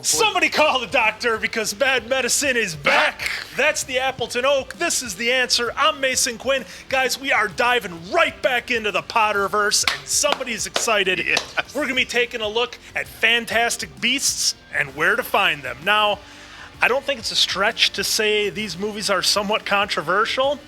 Somebody call the doctor because bad medicine is back. That's the Appleton Oak. This is the answer. I'm Mason Quinn. Guys, we are diving right back into the Potterverse, and somebody's excited. Yes. We're going to be taking a look at fantastic beasts and where to find them. Now, I don't think it's a stretch to say these movies are somewhat controversial,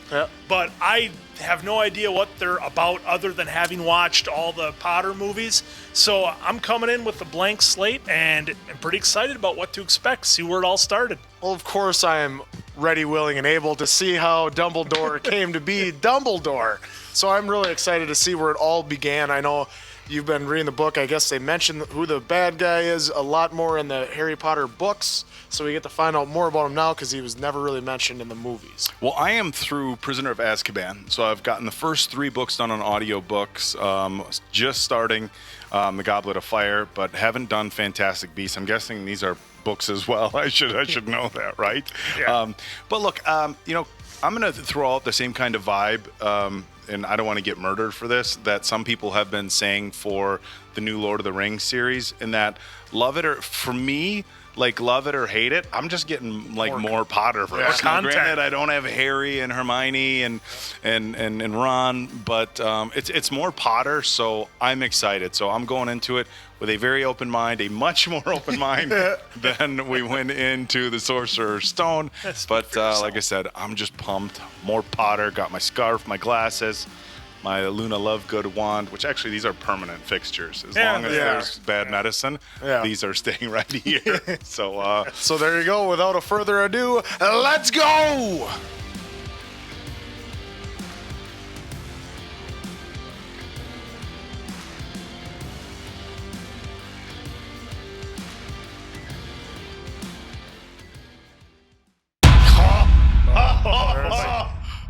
but I have no idea what they're about other than having watched all the Potter movies. So I'm coming in with a blank slate and I'm pretty excited about what to expect, see where it all started. Well, of course, I am ready, willing, and able to see how Dumbledore came to be Dumbledore. So I'm really excited to see where it all began. I know you've been reading the book. I guess they mentioned who the bad guy is a lot more in the Harry Potter books. So we get to find out more about him now because he was never really mentioned in the movies. Well, I am through Prisoner of Azkaban. So I've gotten the first 3 books done on audiobooks, just starting The Goblet of Fire, but haven't done Fantastic Beasts. I'm guessing these are books as well. I should know that, right? Yeah. But look, I'm going to throw out the same kind of vibe, and I don't want to get murdered for this, that some people have been saying for the new Lord of the Rings series, in that love it or, for me, like love it or hate it, I'm just getting like more Potterverse. Now, granted, I don't have Harry and Hermione and Ron, but it's more Potter, so I'm excited. So I'm going into it with a very open mind, a much more open mind than we went into the Sorcerer's Stone. But like I said, I'm just pumped. More Potter. Got my scarf, my glasses, my Luna Lovegood wand, which actually these are permanent fixtures. As long as there's bad medicine, these are staying right here. So there you go. Without a further ado, let's go!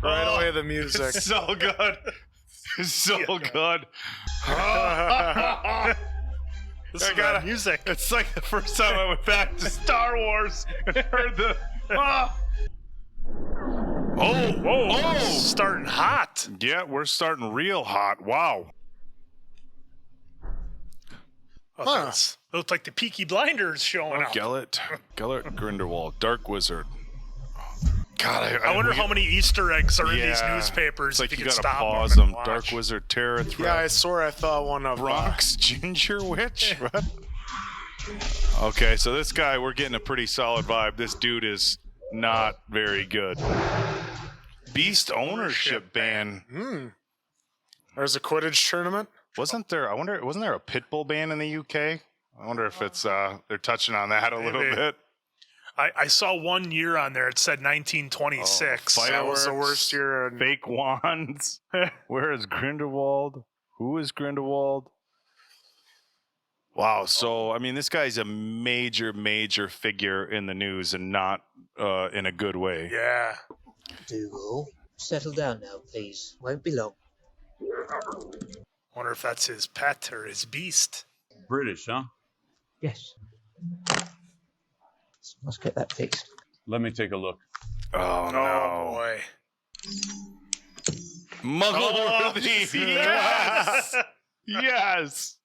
Right away, the music. So good. So good. This is that music. It's like the first time I went back to Star Wars and heard the. Whoa. Starting hot. Yeah, we're starting real hot. Wow. It looks like the Peaky Blinders showing up. Gellert Grindelwald, Dark Wizard. God, I wonder how many Easter eggs are in these newspapers. It's like if you could gotta stop pause them. Dark Wizard, Terror Threat. Yeah, I swear I thought one of Bronx Ginger Witch. What? Okay, so this guy, we're getting a pretty solid vibe. This dude is not very good. Beast ownership ban. There's a Quidditch tournament. Wasn't there a Pitbull ban in the UK? I wonder if it's they're touching on that a little bit. I saw one year on there. It said 1926. That was the worst year. Fake wands. Where is Grindelwald? Who is Grindelwald? Wow. So, I mean, this guy's a major figure in the news and not in a good way. Yeah. Dougal, settle down now, please. Won't be long. Wonder if that's his pet or his beast. British, huh? Yes. Let's get that fixed. Let me take a look. Oh, no. Boy. Muggle worthy. Yes. Yes.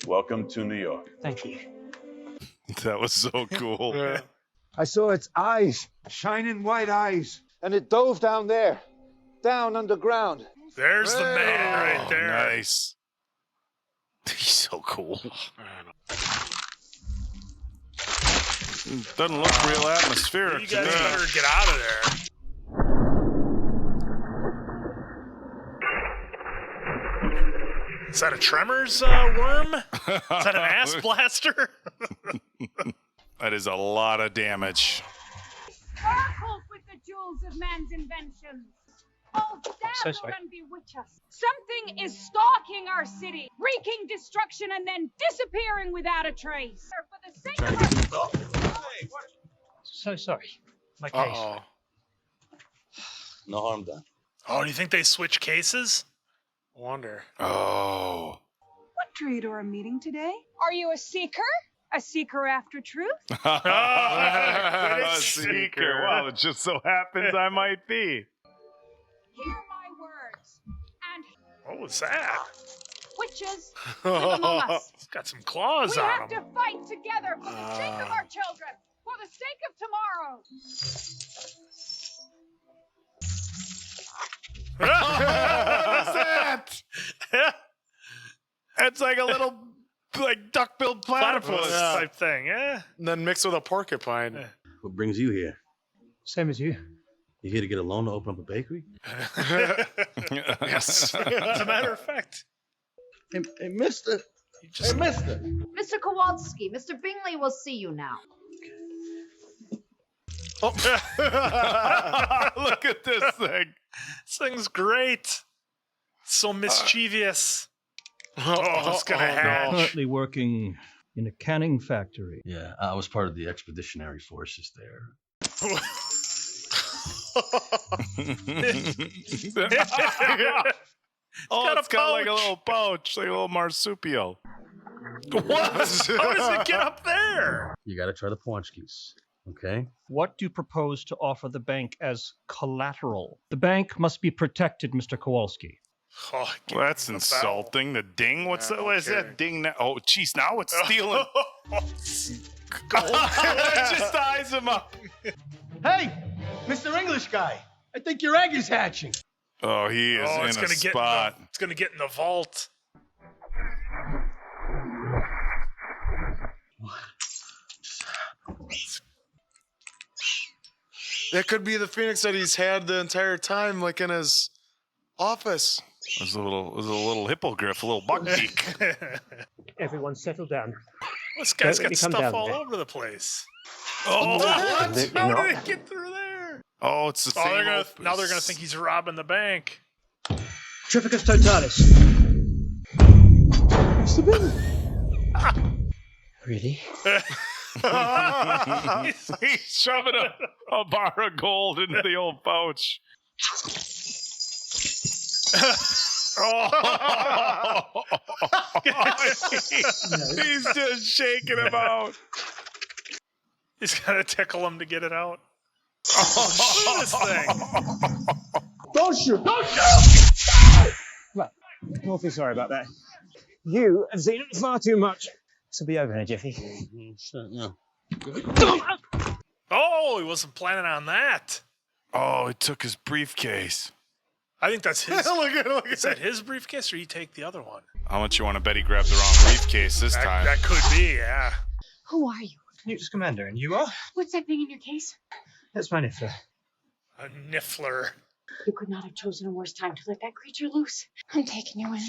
Welcome to New York. Thank you. That was so cool. I saw its eyes, shining white eyes, and it dove down there, down underground. There's the man right there. Nice. He's so cool. Doesn't look real atmospheric. You guys better get out of there. Is that a Tremors worm? Is that an ass blaster? That is a lot of damage. Sparkles with the jewels of man's inventions. Oh, dazzle and bewitch us. Something is stalking our city, wreaking destruction and then disappearing without a trace. For the sake of our... So sorry. My case. No harm done. Oh, do you think they switch cases? Wonder. Oh. What trade are a meeting today? Are you a seeker? A seeker after truth? A seeker. Well, it just so happens I might be. Hear my words. And What was that? witches live among us. It's got some claws We on have them. to fight together for the sake of our children, for the sake of tomorrow. What is that? It's like a little, like duck-billed Platypus platypus. type thing, yeah. And then mixed with a porcupine. What brings you here? Same as you. You here to get a loan to open up a bakery? Yes. As a matter of fact. Hey, mister. Hey, mister. Mr. Kowalski, Mr. Bingley will see you now. Look at this thing. This thing's great. So mischievous. It's gonna hatch. Currently working in a canning factory. Yeah, I was part of the expeditionary forces there. It's got like a little pouch, like a little marsupial. What? How does it get up there? You gotta try the Paunchkis, okay? What do you propose to offer the bank as collateral? The bank must be protected, Mr. Kowalski. Oh, Well, that's insulting. The ding? What is that ding now? Oh, jeez, now it's stealing. That just ties him up. Hey, Mr. English guy, I think your egg is hatching. Oh, he is it's in a gonna spot. it's gonna get in the vault. That could be the phoenix that he's had the entire time, like in his office. There's a little hippogriff, a little buckbeak. Everyone settle down. This guy's Don't let got me come stuff down all there. over the place. Oh, What? How did it get through there? oh, it's the Oh, same. now they're gonna think he's robbing the bank. Trificus totalis. Mr. Bingley. Really? He's shoving a bar of gold into the old pouch. Oh. He's just shaking him out. He's gonna tickle him to get it out. Oh, look at this thing. Don't shoot! Don't shoot! Well, awfully sorry about that. You have seen it far too much. This will be over in a jiffy. Oh, he wasn't planning on that. Oh, he took his briefcase. I think that's his. Look Is that his briefcase, or you take the other one? How much you want to bet he grabbed the wrong briefcase this time? That could be, yeah. Who are you? Newt Scamander, and you are? What's that thing in your case? That's my niffler. A niffler. You could not have chosen a worse time to let that creature loose. I'm taking you in.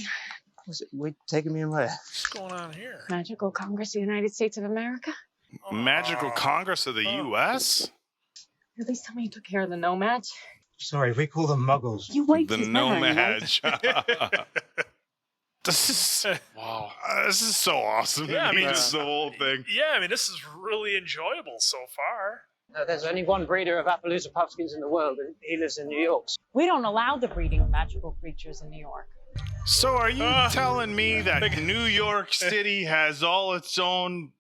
Was it? We're taking me in where? What's going on here? Magical Congress of the United States of America? Magical Congress of the U.S.? At least tell me you took care of the No-Maj. Sorry, we call them Muggles. You wiped The his memory, right? No-Maj. This is wow. This is so awesome. Yeah, I mean, this is the whole thing. Yeah, I mean, this is really enjoyable so far. There's only one breeder of Appaloosa pumpkins in the world, and he lives in New York. We don't allow the breeding of magical creatures in New York. So are you telling me that New York City has all its own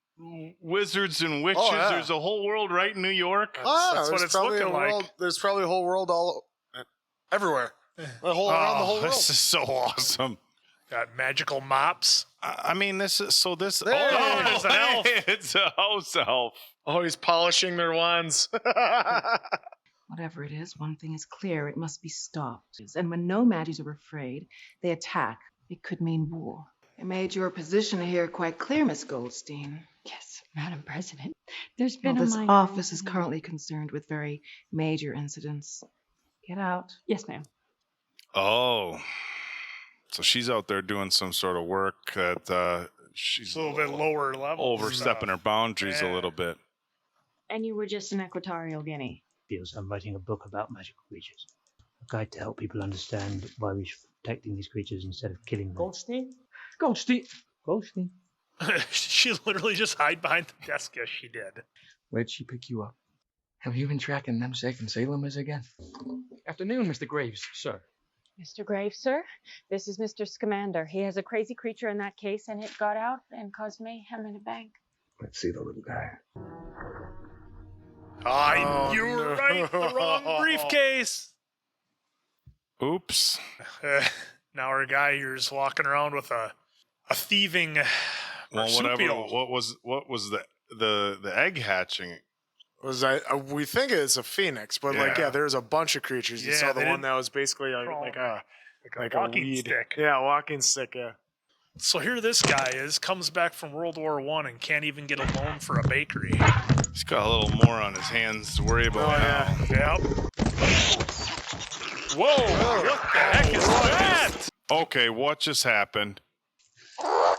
wizards and witches? Oh, yeah. There's a whole world right in New York? That's what there's it's probably looking a like. world, there's probably a whole world everywhere. Around the whole world. This is so awesome. Got magical mops. I mean, this is so this. Hey, oh, there's an elf. It's a house elf. Oh, he's polishing their wands. Whatever it is, one thing is clear, it must be stopped. And when No-Majs are afraid, they attack. It could mean war. It made your position here quite clear, Miss Goldstein. Yes, Madam President. There's been Well, a this minor office is incident. currently concerned with very major incidents. Get out. Yes, ma'am. Oh, so she's out there doing some sort of work that she's It's a little bit lower level. overstepping her boundaries Yeah. a little bit. And you were just an equatorial guinea. Feels I'm writing a book about magical creatures. A guide to help people understand why we should be protecting these creatures instead of killing them. Goldstein? Goldstein. Goldstein. She literally just hide behind the desk as she did. Where'd she pick you up? Have you been tracking them safe and Salemers again? Afternoon, Mr. Graves, sir. Mr. Graves, sir, this is Mr. Scamander. He has a crazy creature in that case, and it got out and caused mayhem in a bank. Let's see the little guy. You were right. The wrong briefcase. Oops. Now our guy here's walking around with a a thieving Whatever. marsupial. What was the egg hatching? We think it's a phoenix, but there's a bunch of creatures. You saw the one that was basically like a walking weed. stick. Yeah, walking stick. Yeah. So here this guy comes back from World War I and can't even get a loan for a bakery. He's got a little more on his hands to worry about now. Yep. Whoa! What the heck is that? Okay, what just happened? No.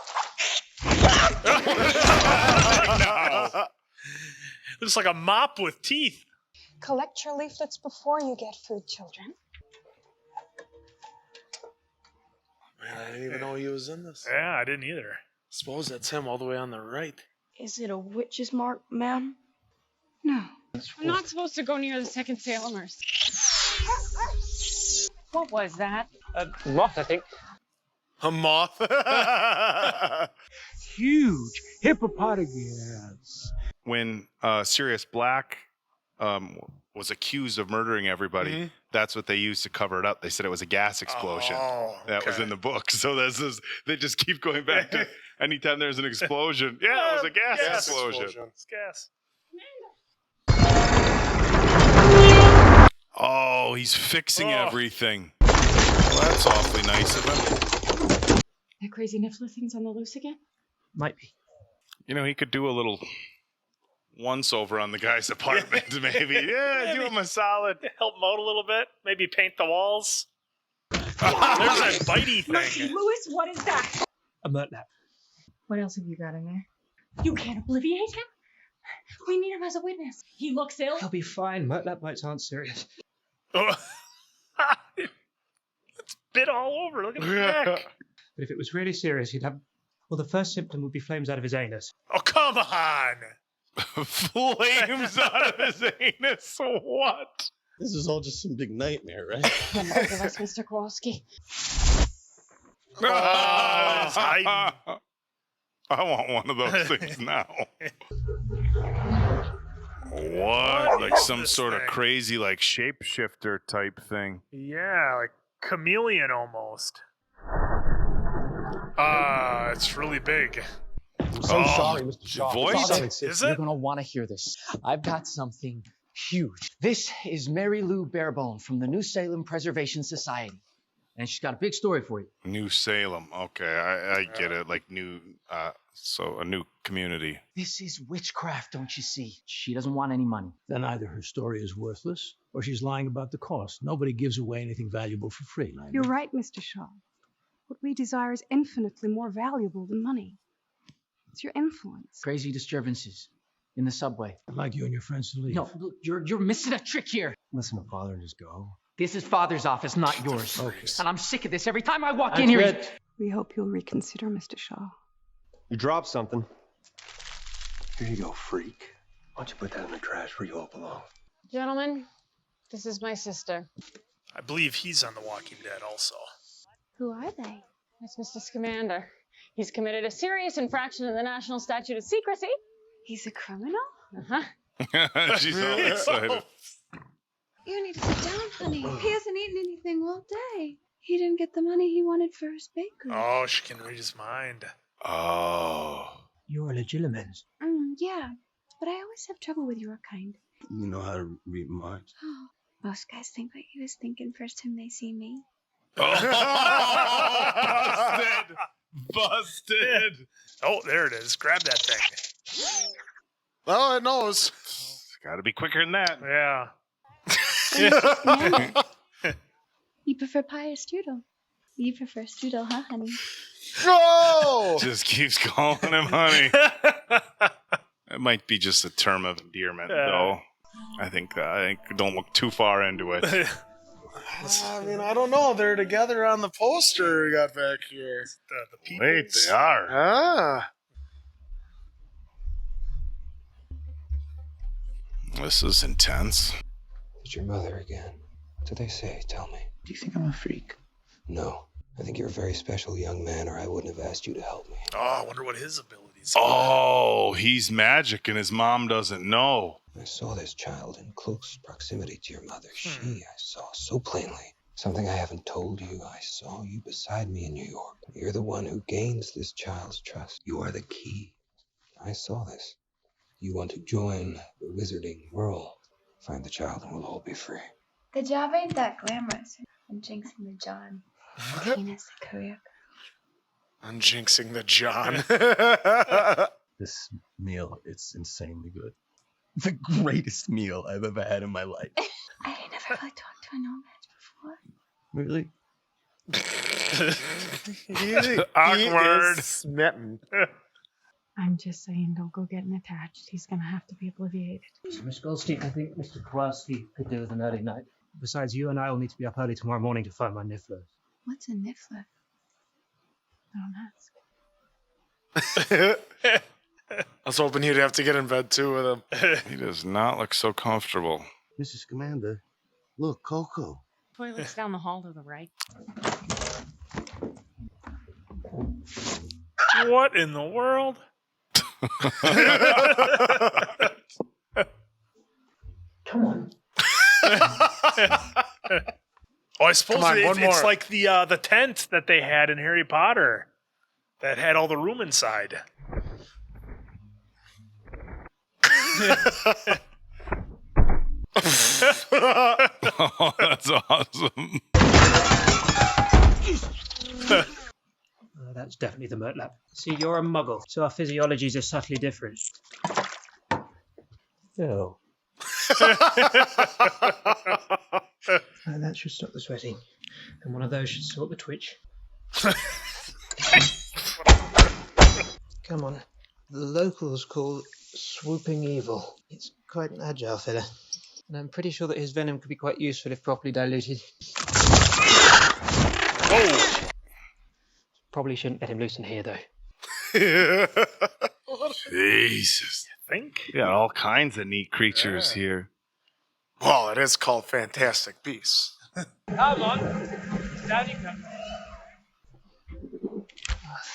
It's like a mop with teeth. Collect your leaflets before you get food, children. Man, I didn't even know he was in this. Yeah, I didn't either. Suppose that's him all the way on the right. Is it a witch's mark, ma'am? No. We're not supposed to go near the second Salemers. What was that? A moth, I think. A moth? Huge hippopotamus. When Sirius Black was accused of murdering everybody, that's what they used to cover it up. They said it was a gas explosion. That was in the book. So they just keep going back to anytime there's an explosion. Yeah, it was a gas explosion. It's gas. Oh, he's fixing everything. Well, that's awfully nice of him. That crazy Niffler thing's on the loose again? Might be. You know, he could do a little once over on the guy's apartment, maybe. Yeah, do him a solid. Help him out a little bit. Maybe paint the walls. There's that bitey thing. Lewis, what is that? A murtlap. What else have you got in there? You can't obliviate him? We need him as a witness. He looks ill. He'll be fine. Murtlap bites aren't serious. It's bit all over. Look at his neck. But if it was really serious, he'd have... Well, the first symptom would be flames out of his anus. Oh, come on! Flames out of his anus? What? This is all just some big nightmare, right? Both of us, Mr. Kowalski. It's hiding. I want one of those things now. What? Like some sort of crazy, like shapeshifter type thing. Yeah, like chameleon almost. It's really big. I'm so sorry, Mr. Shaw. Voice? Is You're it? going to want to hear this. I've got something huge. This is Mary Lou Barebone from the New Salem Preservation Society. And she's got a big story for you. New Salem. Okay, I get it. Like new, so a new community. This is witchcraft, don't you see? She doesn't want any money. Then either her story is worthless or she's lying about the cost. Nobody gives away anything valuable for free. You're right, Mr. Shaw. What we desire is infinitely more valuable than money. It's your influence. Crazy disturbances in the subway. I'd like you and your friends to leave. No, look, you're missing a trick here. Listen to Father and just go. This is Father's office, not yours. Okay. And I'm sick of this. Every time I walk in here... We hope you'll reconsider, Mr. Shaw. You dropped something. Here you go, freak. Why don't you put that in the trash where you all belong? Gentlemen, this is my sister. I believe he's on The Walking Dead also. Who are they? It's Mr. Scamander. He's committed a serious infraction of the National Statute of Secrecy. He's a criminal? Uh-huh. She's all excited. You need to sit down, honey. He hasn't eaten anything all day. He didn't get the money he wanted for his bakery. Oh, she can read his mind. Oh. You're a legilimens. Yeah, but I always have trouble with your kind. You know how to read minds. Oh, most guys think what he was thinking first time they see me. Busted! Busted! Oh, there it is. Grab that thing. Oh, it knows. Got to be quicker than that. Yeah. You prefer pie or strudel? You prefer strudel, huh, honey? No! Just keeps calling him honey. It might be just a term of endearment, though. I think don't look too far into it. I mean, I don't know. They're together on the poster we got back here. The people. Wait, they are. Ah. This is intense. It's your mother again. What do they say? Tell me. Do you think I'm a freak? No. I think you're a very special young man, or I wouldn't have asked you to help me. Oh, I wonder what his abilities are. Oh, he's magic and his mom doesn't know. I saw this child in close proximity to your mother. She, I saw so plainly. Something I haven't told you. I saw you beside me in New York. You're the one who gains this child's trust. You are the key. I saw this. You want to join the wizarding world. Find the child and we'll all be free. The job ain't that glamorous. I'm jinxing the John. Tina's the career. Unjinxing the John. This meal, it's insanely good. The greatest meal I've ever had in my life. I ain't never really talked to a No-Maj before. Really? Awkward. Smitten. I'm just saying, don't go getting attached. He's gonna have to be obliviated. Miss Goldstein, I think Mr. Kowalski could do with an early night. Besides, you and I will need to be up early tomorrow morning to find my niffler. What's a niffler? Don't ask. I was hoping you'd have to get in bed too with him. He does not look so comfortable. Mrs. Scamander, look, Coco. Toilet's down the hall to the right. What in the world? Come on. Oh, I suppose Come on, one it's more. like the tent that they had in Harry Potter that had all the room inside. Oh, that's awesome. That's definitely the Murtlap. See, you're a Muggle, so our physiologies are subtly different. Oh. That should stop the sweating. And one of those should sort the twitch. Come on. The locals call Swooping Evil. It's quite an agile fella. And I'm pretty sure that his venom could be quite useful if properly diluted. Oh! Probably shouldn't let him loose in here, though. Jesus. You think? You got all kinds of neat creatures here. Well, it is called Fantastic Beasts. Come on. Down you come.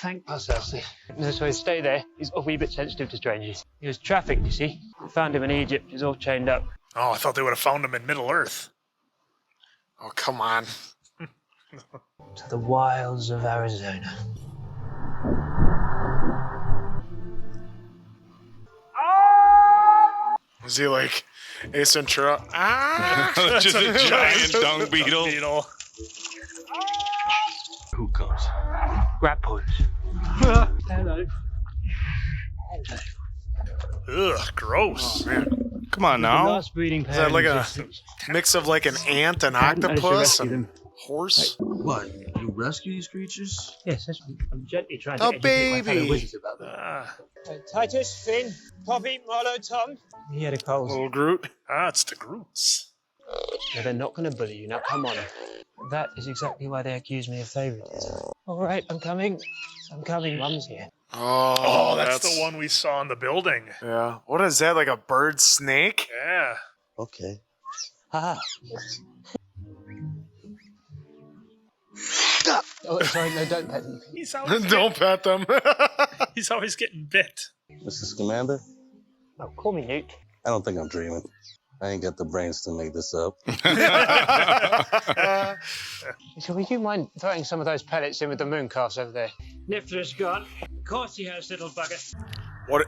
Thank us, Elsie. No, so he'll stay there. He's a wee bit sensitive to strangers. He was trafficked, you see. Found him in Egypt. He's all chained up. Oh, I thought they would have found him in Middle Earth. Oh, come on. To the wilds of Arizona. Was he like Ace Ventura? Ah! Just a giant dung beetle. Who comes? Grapplers. Hello. Ugh, gross. Oh, man. Come on The now. last breeding Is pair that like in a existence. mix of like an ant, an Managed to octopus, rescue and them. horse? What? You rescue these creatures? Yes, that's, I'm gently trying A to educate my fellow baby. wizards about them. Titus, Finn, Poppy, Marlowe, Tom. He had a cold. Little Groot. Ah, it's the Groots. No, they're not going to bully you. Now, come on. That is exactly why they accuse me of favoritism. All right, I'm coming. I'm coming. Mum's here. Oh, that's the one we saw in the building. Yeah. What is that? Like a bird snake? Yeah. Okay. Haha. Oh, sorry, no, don't pet them. He's always Don't pet them. He's always getting bit. Mr. Scamander, Oh, call me Newt. I don't think I'm dreaming. I ain't got the brains to make this up. So would you mind throwing some of those pellets in with the mooncalves over there? Niffler's gone. Of course he has, little bugger. What?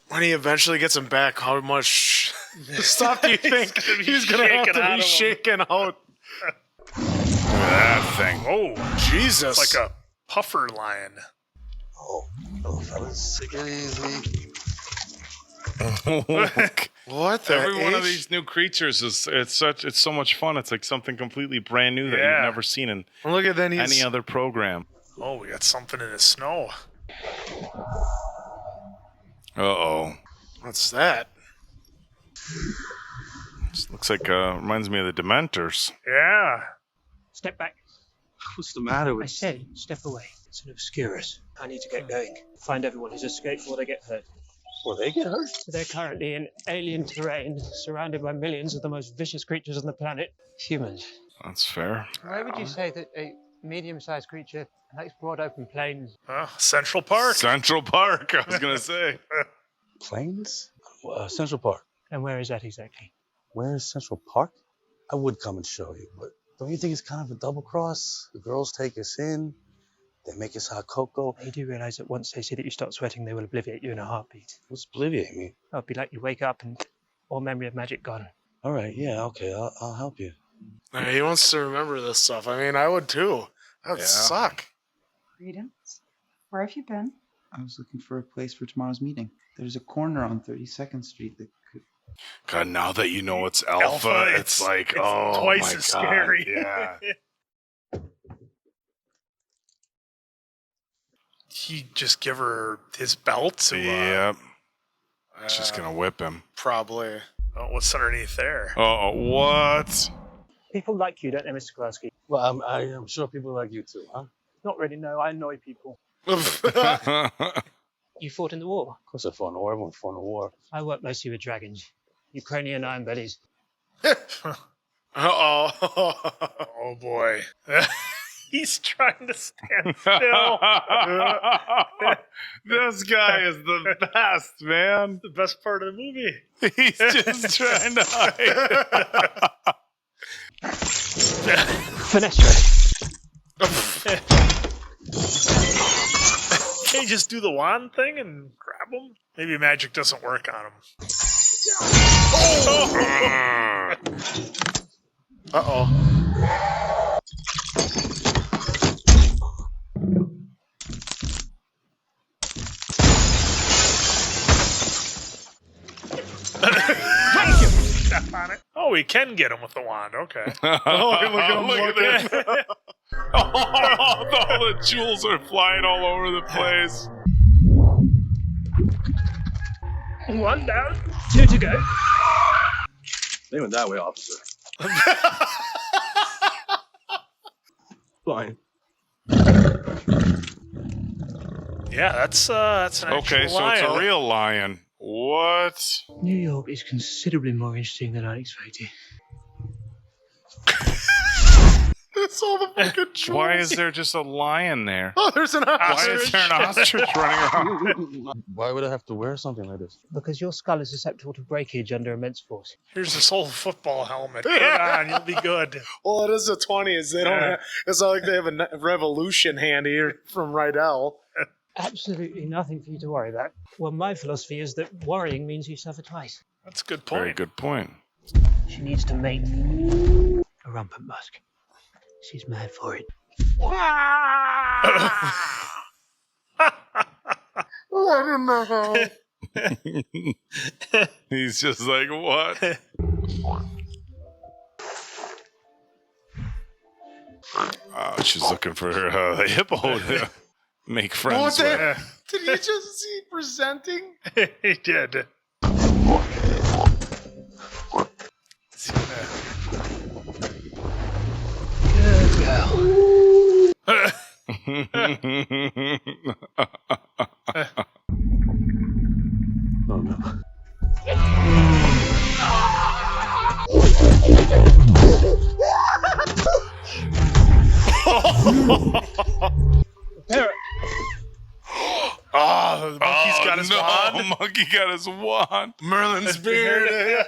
When he eventually gets him back, how much stuff do you think he's gonna have shaken to out be of him. shaken out? That thing. Oh, Jesus! it's like a puffer lion. Oh, little fellas, take it easy. What the Every one of H? these new creatures is it's so much fun. It's like something completely brand new that Yeah. you've never seen in Look at that. any other program. Oh, we got something in the snow. Uh-oh. What's that? This looks like reminds me of the Dementors. Yeah. Step back. What's the matter I with said, step away. It's an obscurus. I need to get going. Find everyone who's escaped before they get hurt. Will they get hurt? So they're currently in alien terrain, surrounded by millions of the most vicious creatures on the planet, humans. That's fair. Why would you say that a medium-sized creature likes broad open plains? Central Park. Central Park, I was going to say. Plains? Central Park. And where is that exactly? Where is Central Park? I would come and show you, but don't you think it's kind of a double cross? The girls take us in, they make us hot cocoa. You do realise that once they see that you start sweating, they will obliviate you in a heartbeat. What's obliviate me? Oh, it'd be like you wake up and all memory of magic gone. All right, yeah, okay, I'll help you. He wants to remember this stuff. I mean, I would too. That would suck. Greetings. Where have you been? I was looking for a place for tomorrow's meeting. There's a corner on 32nd Street that could... God, now that you know it's Alpha, it's like, oh, twice my as God, scary. Yeah. He just give her his belt to. Yep. She's gonna whip him. Probably. Oh, what's underneath there? Oh, what? People like you, don't they, Mr. Klasky? Well, I'm sure people like you too, huh? Not really, no. I annoy people. You fought in the war? Of course I fought in the war. Everyone fought in the war. I work mostly with dragons. Ukrainian iron bellies. Uh-oh. Oh, boy. He's trying to stand still. This guy is the best, man. The best part of the movie. He's just trying to hide. Finesse. Can't you just do the wand thing and grab him? Maybe magic doesn't work on him. Oh! Uh-oh. Thank you. Step on it. Oh, we can get him with the wand. Okay. Oh, look at him. All the jewels are flying all over the place. One down, two to go. They went that way, officer. Fine. Yeah, that's an Okay, so lion. it's a real lion. What? New York is considerably more interesting than I expected. That's all the fucking jewels. Why is there just a lion there? Oh, there's an ostrich. Why is there an ostrich running around? Why would I have to wear something like this? Because your skull is susceptible to breakage under immense force. Here's this whole football helmet. Put it on, you'll be good. Well, it is the 20s. They don't. It's not like they have a Revolution handy from Rydell. Absolutely nothing for you to worry about. Well, my philosophy is that worrying means you suffer twice. That's a good point. Very good point. She needs to mate a rampant musk. She's mad for it. What in the hell? He's just like, what? She's looking for a hippo to make friends with. Did you just see presenting? He did. Good girl. Oh no. Parrot. Oh, the monkey's got his wand. Monkey got his wand. Merlin's beard.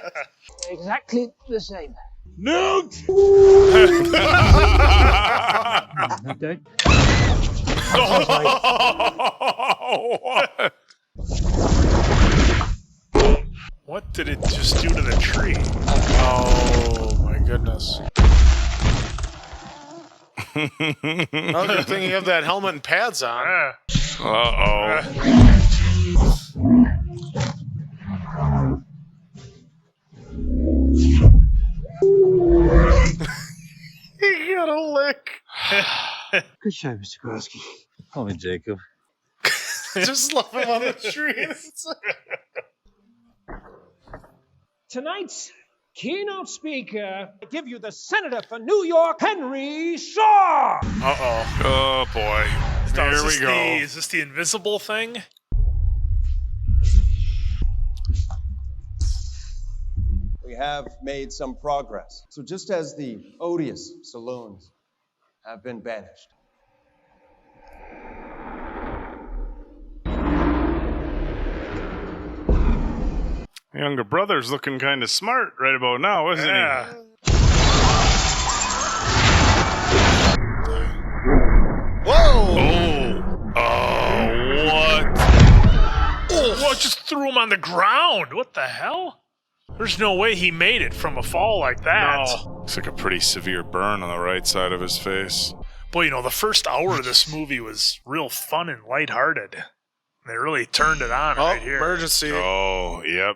Exactly the same. Newt! Don't. What did it just do to the tree? Oh my goodness. Oh, good thing you have that helmet and pads on. Uh-oh. He got a lick. Good show, Mr. Grosky. Call me Jacob. Just love him on the trees. Tonight's keynote speaker, I give you the Senator for New York, Henry Shaw. Uh-oh. Oh, boy. Here we go. Is this the invisible thing? We have made some progress. So just as the odious saloons have been banished, Younger brother's looking kind of smart right about now, isn't he? Well, just threw him on the ground. What the hell? There's no way he made it from a fall like that. No. Looks like a pretty severe burn on the right side of his face. Boy, the first hour of this movie was real fun and lighthearted. They really turned it on right here. Emergency. Oh, yep.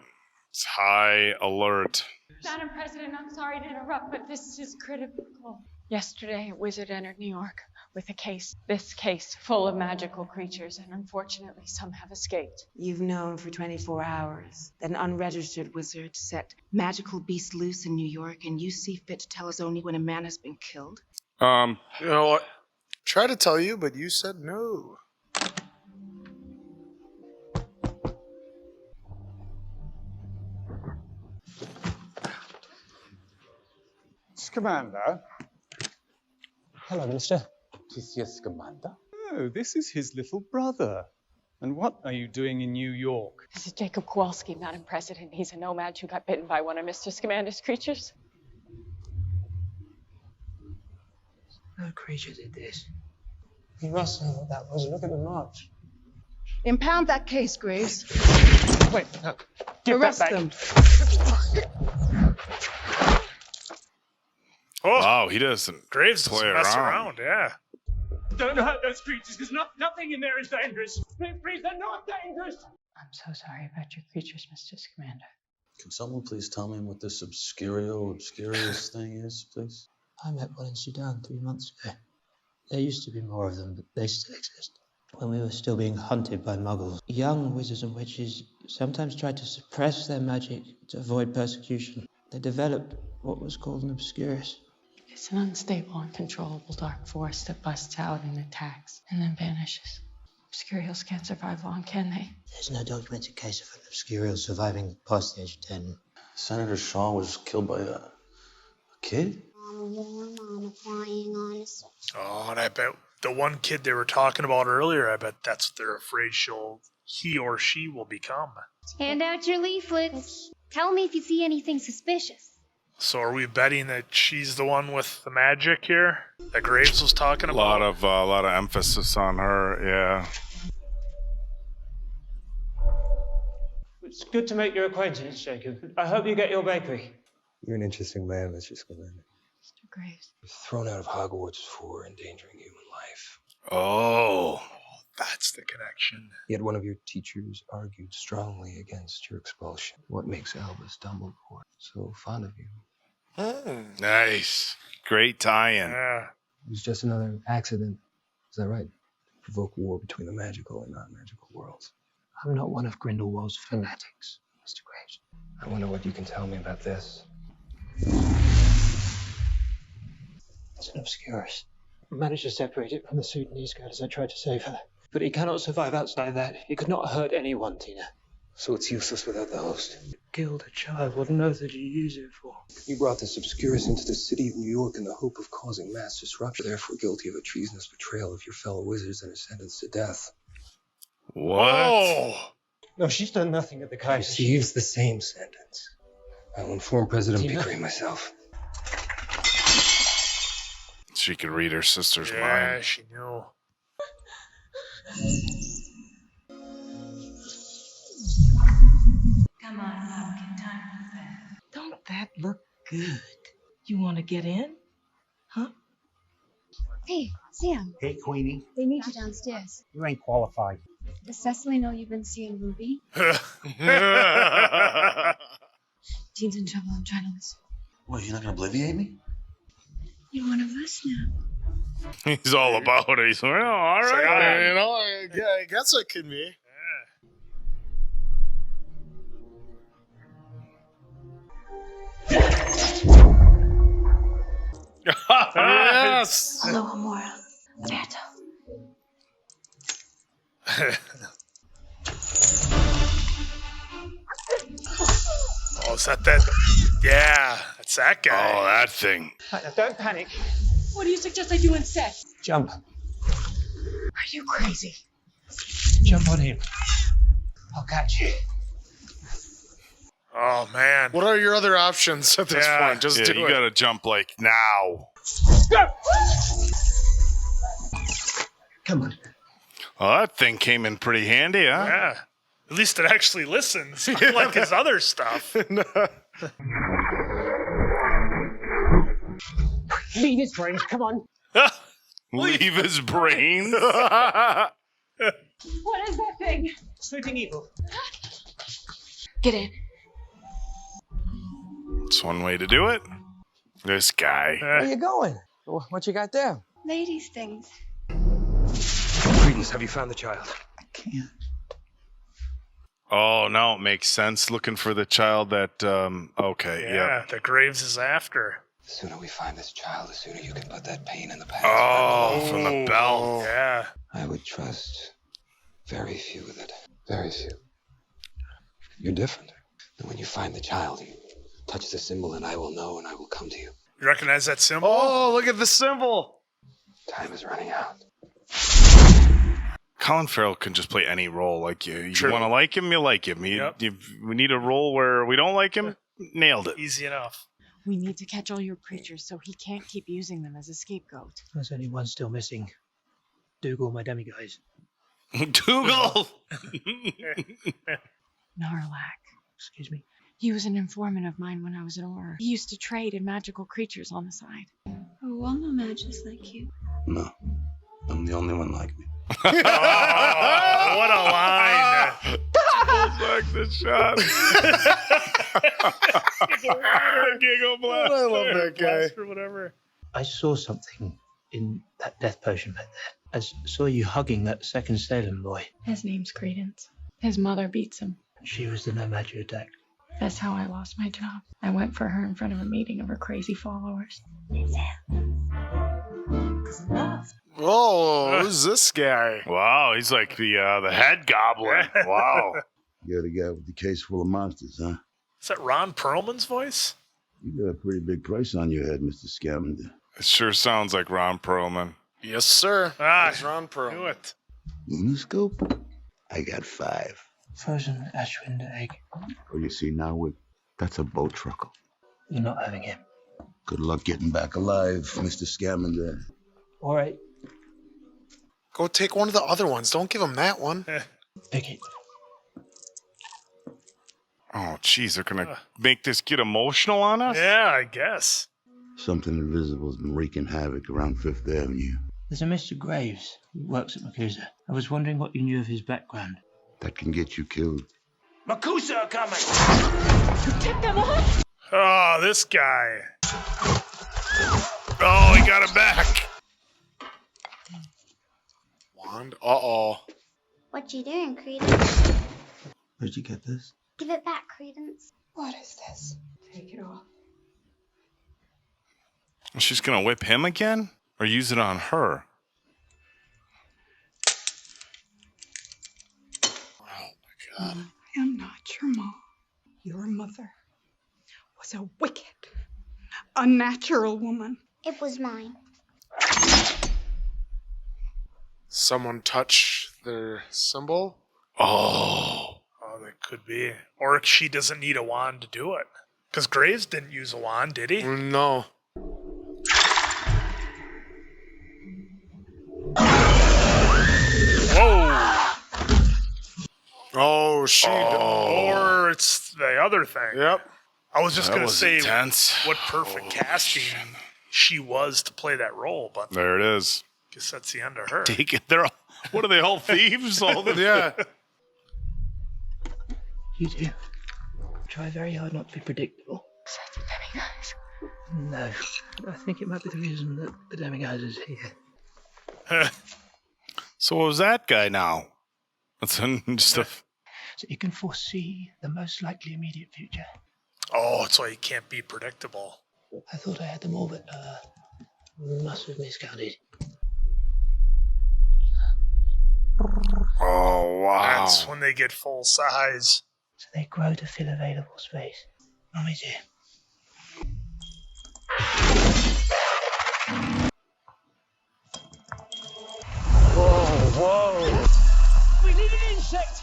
It's high alert. Madam President, I'm sorry to interrupt, but this is critical. Yesterday, a wizard entered New York with a case. This case full of magical creatures, and unfortunately, some have escaped. You've known for 24 hours that an unregistered wizard set magical beasts loose in New York, and you see fit to tell us only when a man has been killed? You know what? Try to tell you, but you said no. Scamander. Hello, Minister. Monsieur Scamander. Oh, this is his little brother. And what are you doing in New York? This is Jacob Kowalski, Madam President. He's a No-Maj who got bitten by one of Mr. Scamander's creatures. No creature did this. You must know what that was. Look at the marks. Impound that case, Graves. Wait, no. Give Arrest that back. them. Oh, Wow, he doesn't Graves doesn't play mess around. around, yeah. Don't hurt those creatures, because nothing in there is dangerous. Please, they're not dangerous. I'm so sorry about your creatures, Mr. Scamander. Can someone please tell me what this obscurious thing is, please? I met one in Sudan 3 months ago. There used to be more of them, but they still exist. When we were still being hunted by Muggles, young wizards and witches sometimes tried to suppress their magic to avoid persecution. They developed what was called an obscurus. It's an unstable, uncontrollable dark force that busts out and attacks, and then vanishes. Obscurials can't survive long, can they? There's no documented case of an obscurial surviving past the age of 10. Senator Shaw was killed by a kid? Oh, and I bet the one kid they were talking about earlier, I bet that's what they're afraid he or she will become. Hand out your leaflets. Tell me if you see anything suspicious. So are we betting that she's the one with the magic here that Graves was talking A about? lot of emphasis on her, yeah. It's good to make your acquaintance, Jacob. I hope you get your bakery. You're an interesting man, Mr. Scamander. Mr. Graves. You're thrown out of Hogwarts for endangering human life. Oh. That's the connection. Yet one of your teachers argued strongly against your expulsion. What makes Albus Dumbledore so fond of you? Nice. Great tie-in. Yeah. It was just another accident. Is that right? To provoke war between the magical and non-magical worlds. I'm not one of Grindelwald's fanatics, Mr. Graves. I wonder what you can tell me about this. It's an obscurus. I managed to separate it from the Sudanese girl as I tried to save her. But he cannot survive outside that. He could not hurt anyone, Tina. So it's useless without the host. Killed a child. What on earth did you use it for? You brought this obscurus into the city of New York in the hope of causing mass disruption. Therefore guilty of a treasonous betrayal of your fellow wizards and are sentenced to death. What? Oh! No, she's done nothing of the kind. Receives the same sentence. I will inform President Tina? Pickering myself. She could read her sister's Yeah, mind. she knew. Come on, Pumpkin, time for bed. Don't that look good? You want to get in? Huh? Hey, Sam. Hey, Queenie. They need you downstairs. You ain't qualified. Does Cecily know you've been seeing Ruby? Dean's in trouble. I'm trying to listen. What, you're not gonna obliviate me? You're one of us now. He's all about it. He's like, oh, all It's like, right. I guess it can be. Yes. Hello, Amora. Roberto. Oh, is that? Yeah, that's that guy. Oh, that thing. Don't panic. What do you suggest I do instead? Jump. Are you crazy? Jump on him. I'll catch you. Oh, man. What are your other options at this Yeah. point? Just Yeah, do you it. gotta jump like now. Come on. Oh, that thing came in pretty handy, huh? Yeah. At least it actually listens, unlike his other stuff. Leave his brains, come on. Leave his brains? What is that thing? Sleeping evil. Get in. It's one way to do it. This guy. Where you going? What you got there? Ladies' things. Credence, have you found the child? I can't. Oh, now it makes sense. Looking for the child that, okay, Yeah, the Graves is after. The sooner we find this child, the sooner you can put that pain in the past. Oh, from the belt. Yeah. I would trust very few with it. Very few. You're different. And when you find the child, you touch the symbol and I will know and I will come to you. You recognize that symbol? Oh, look at the symbol. Time is running out. Colin Farrell can just play any role. Like you True. want to like him, you like him. We need a role where we don't like him. Nailed it. Easy enough. We need to catch all your creatures so he can't keep using them as a scapegoat. There's only one still missing. Dougal, my demiguise. Dougal! Narlac. Excuse me. He was an informant of mine when I was at Auror. He used to trade in magical creatures on the side. Oh, all No-Maj is like you. No, I'm the only one like me. Oh, what a line. Pulls back the shot. Giggle blast. I love that guy. Or whatever. I saw something in that death potion back there. I saw you hugging that second Salem boy. His name's Credence. His mother beats him. She was the No-Maj you attacked. That's how I lost my job. I went for her in front of a meeting of her crazy followers. Whoa, who's this guy? Wow, he's like the head goblin. Wow. You're the guy with the case full of monsters, huh? Is that Ron Perlman's voice? You got a pretty big price on your head, Mr. Scamander. It sure sounds like Ron Perlman. Yes, sir. That's Ron Pearl. Knew it. Lunoscope? I got 5. Frozen ashwind egg. Oh, you see now, that's a boat truckle. You're not having him. Good luck getting back alive, Mr. Scamander. All right. Go take one of the other ones. Don't give him that one. Pick it. Oh, jeez, they're gonna make this get emotional on us? Yeah, I guess. Something invisible has been wreaking havoc around Fifth Avenue. There's a Mr. Graves who works at Makusa. I was wondering what you knew of his background. That can get you killed. Makusa are coming! Take them off! Oh, this guy. Oh, he got it back. Wand? Uh-oh. What you doing, Credence? Where'd you get this? Give it back, Credence. What is this? Take it off. She's gonna whip him again? Or use it on her? I am not your mom. Your mother was a wicked, unnatural woman. It was mine. Someone touch their symbol? Oh. Oh, that could be. Or she doesn't need a wand to do it. Because Graves didn't use a wand, did he? No. Whoa! Oh, she... Or it's the other thing. Yep. I was just That going to was say intense. what perfect casting she was to play that role, but There it is. I guess that's the end of her. Take it. They're all, what are they, all thieves? All the, Yeah. You do. Try very hard not to be predictable. No. I think it might be the reason that the demiguise is here. So what was that guy now? That's just a... So you can foresee the most likely immediate future. Oh, that's why you can't be predictable. I thought I had them all, but must have miscounted. Oh, wow. That's when they get full size. So they grow to fill available space. Mommy dear. Whoa! We need an insect!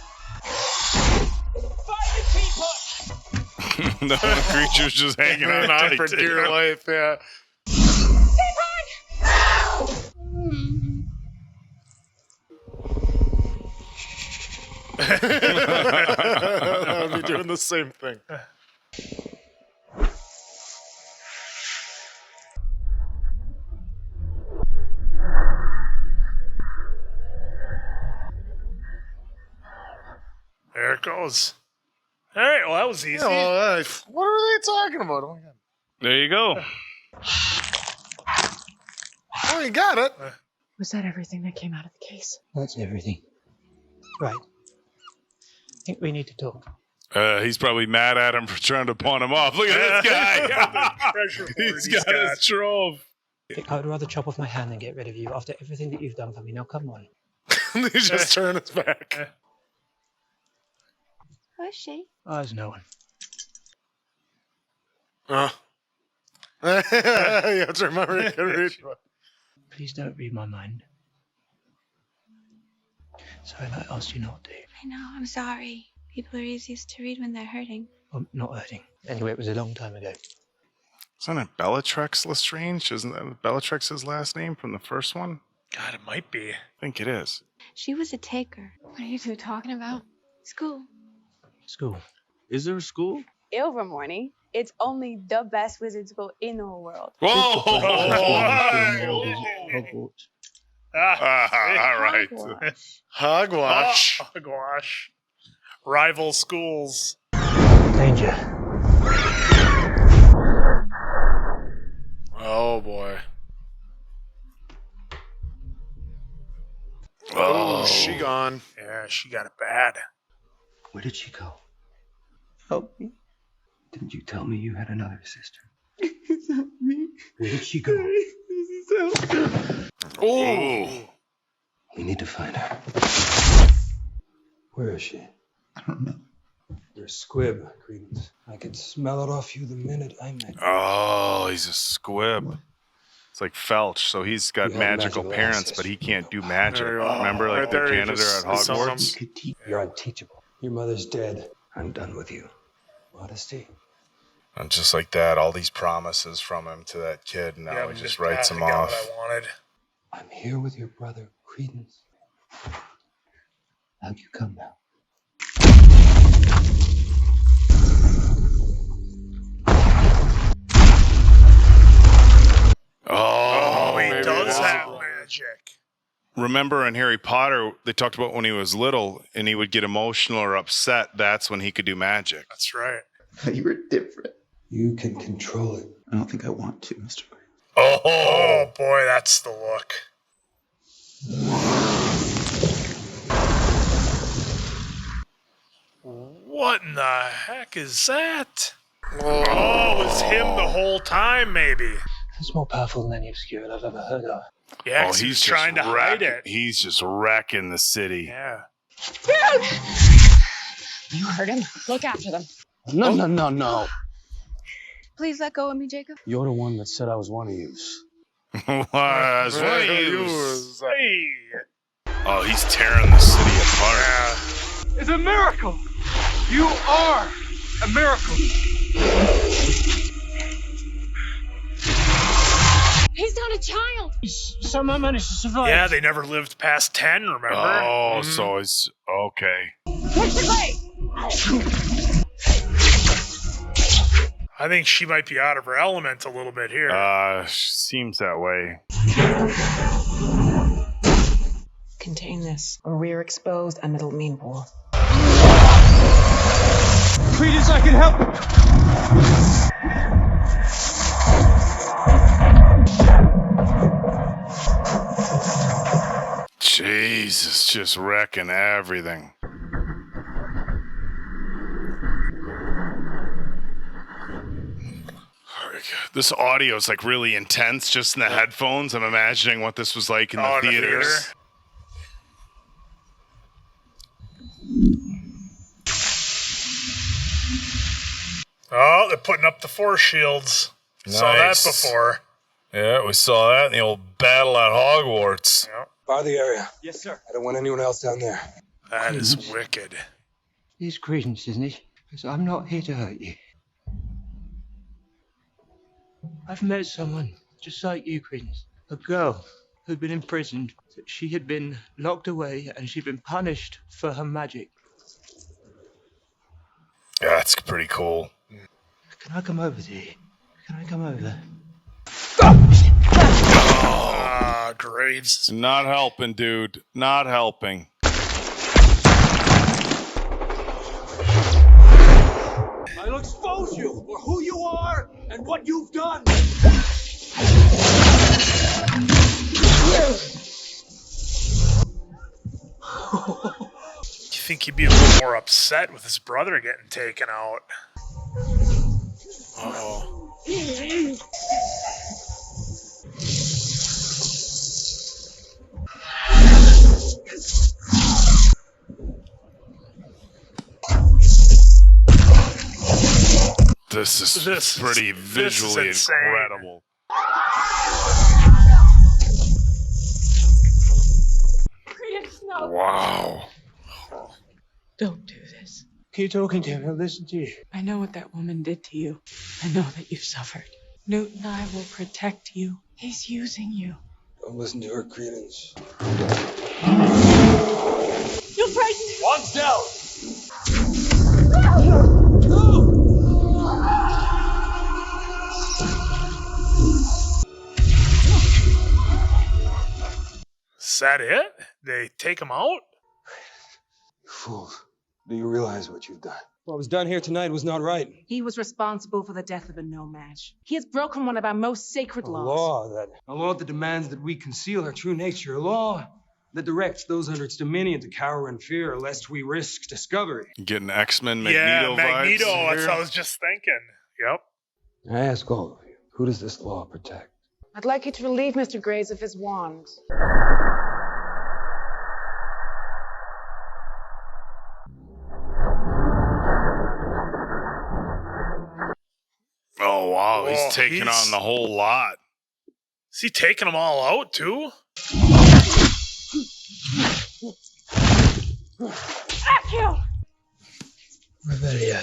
Find the teapot! The creature's just hanging on tight for to dear him. life, yeah. I'd be doing the same thing. There it goes. All right, well, that was easy. What are they talking about? Oh my God. There you go. Oh, you got it. Was that everything that came out of the case? That's everything. Right. I think we need to talk. He's probably mad at him for trying to pawn him off. Look at this guy. He's got his trove. I would rather chop off my hand than get rid of you after everything that you've done for me. Now, come on. He just turned his back. Who is she? Oh, there's no one. You have to remember you can read. Please don't read my mind. Sorry if I asked you not to. I know, I'm sorry. People are easiest to read when they're hurting. I'm not hurting. Anyway, it was a long time ago. Isn't it Bellatrix Lestrange? Isn't that Bellatrix's last name from the first one? God, it might be. I think it is. She was a taker. What are you two talking about? School. School. Is there a school? Ilvermorny. It's only the best wizard school in the whole world. Whoa! Hogwarts. All right. Hogwash. Hogwash. Rival schools. Danger. Oh boy. Oh, she gone. Yeah, she got it bad. Where did she go? Help me. Didn't you tell me you had another sister? It's not me. Where did she go? Oh. We need to find her. Where is she? I don't know. You're a squib, Credence. I could smell it off you the minute I met you. Oh, he's a squib. It's like Felch, so he's got You have magical magical parents, access. but he can't do magic. There you go. Remember, like Right the there, you janitor just- at saw him. Hogwarts? You're unteachable. Your mother's dead. I'm done with you. Modesty. And just like that, all these promises from him to that kid, and now he just writes them I got off. what I wanted. I'm here with your brother, Credence. How'd you come now? Oh, He does have magic. Remember in Harry Potter, they talked about when he was little and he would get emotional or upset. That's when he could do magic. That's right. You were different. You can control it. I don't think I want to, Mr. Grey. Oh boy, that's the look. What in the heck is that? Oh, it was him the whole time, maybe. It's more powerful than any obscure I've ever heard of. Yeah, 'cause he's trying to hide it. He's just wrecking the city. Yeah. You heard him. Look after them. No. Please let go of me, Jacob. You're the one that said I was one of yous. Was one of you. Hey. Oh, he's tearing the city apart. It's a miracle. You are a miracle. He's not a child. Somehow managed to survive. Yeah, they never lived past 10, remember? Oh, so it's okay. Mr. Gray! I think she might be out of her element a little bit here. Seems that way. Contain this, or we're exposed and it'll mean war. Credence, I can help. Jesus, just wrecking everything. This audio is like really intense just in the headphones. I'm imagining what this was like in the in the theaters. theater. Oh, they're putting up the force shields. Saw that Nice. before. Yeah, we saw that in the old battle at Hogwarts. Yep. Bar the area. Yes, sir. I don't want anyone else down there. That is wicked. He's Credence, isn't he? Because I'm not here to hurt you. I've met someone just like you, Credence. A girl who'd been imprisoned. She had been locked away and she'd been punished for her magic. That's pretty cool. Can I come over to you? Can I come over? Graves. Not helping, dude. Not helping. I'll expose you for who you are and what you've done. You think he'd be a little more upset with his brother getting taken out? Uh-oh. This is pretty visually incredible. Credence, no. Wow. Don't do this. Keep talking to him. He'll listen to you. I know what that woman did to you. I know that you've suffered. Newt and I will protect you. He's using you. Don't listen to her, Credence. You're frightened. One's down. Is that it? They take him out? You fools. Do you realize what you've done? What was done here tonight was not right. He was responsible for the death of a No-Maj. He has broken one of our most sacred laws. A law that demands that we conceal our true nature. A law that directs those under its dominion to cower in fear lest we risk discovery. Getting X-Men Magneto vibes. Magneto. That's here. what I was just thinking. Yep. I ask all of you, who does this law protect? I'd like you to relieve Mr. Graves of his wand. Oh, wow. He's taking on the whole lot. Is he taking them all out, too? Accio! Revelio.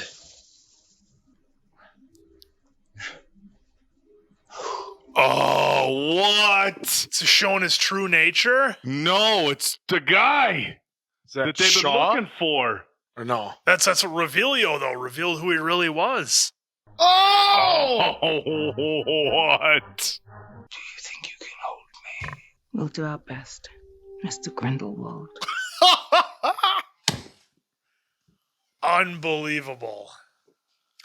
Oh, what? It's showing his true nature? No, it's the guy that they've been Shaw? looking for. Or no? That's what Revelio, though. Revealed who he really was. Oh! What? We'll do our best, Mr. Grindelwald. Unbelievable.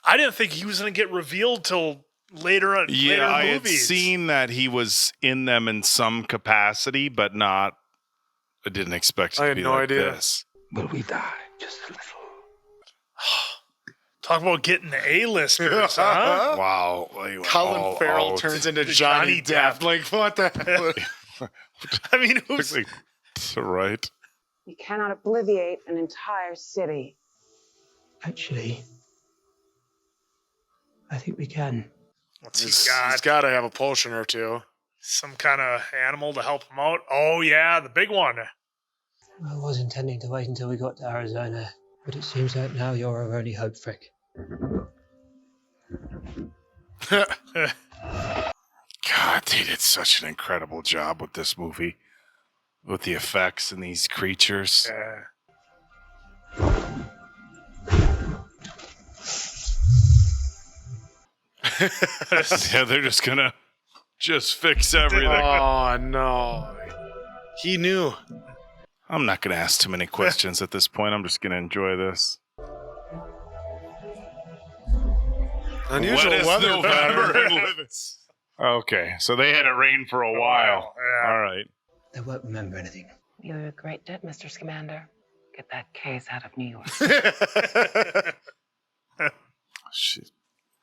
I didn't think he was going to get revealed till later on. Yeah, later I had movies. seen that he was in them in some capacity, but not. I didn't expect it I to had be no like idea. this. But we die just a little. Talk about getting the A-listers, huh? Wow. Like, Colin Farrell turns into Johnny Depp. Like, what the hell? I mean, who's... Right. You cannot obliviate an entire city. Actually, I think we can. What's he He's got? got to have a potion or two. Some kind of animal to help him out? Oh, yeah, the big one. I was intending to wait until we got to Arizona, but it seems like now you're our only hope, Frick. God, they did such an incredible job with this movie. With the effects and these creatures. Yeah, they're just gonna fix everything. Oh, no. He knew. I'm not gonna ask too many questions at this point. I'm just gonna enjoy this. Unusual Wettest weather November pattern. in living. Okay, so they had it rain for a while. Yeah. All right. They won't remember anything. You're a great debt, Mr. Scamander. Get that case out of New York. Shit.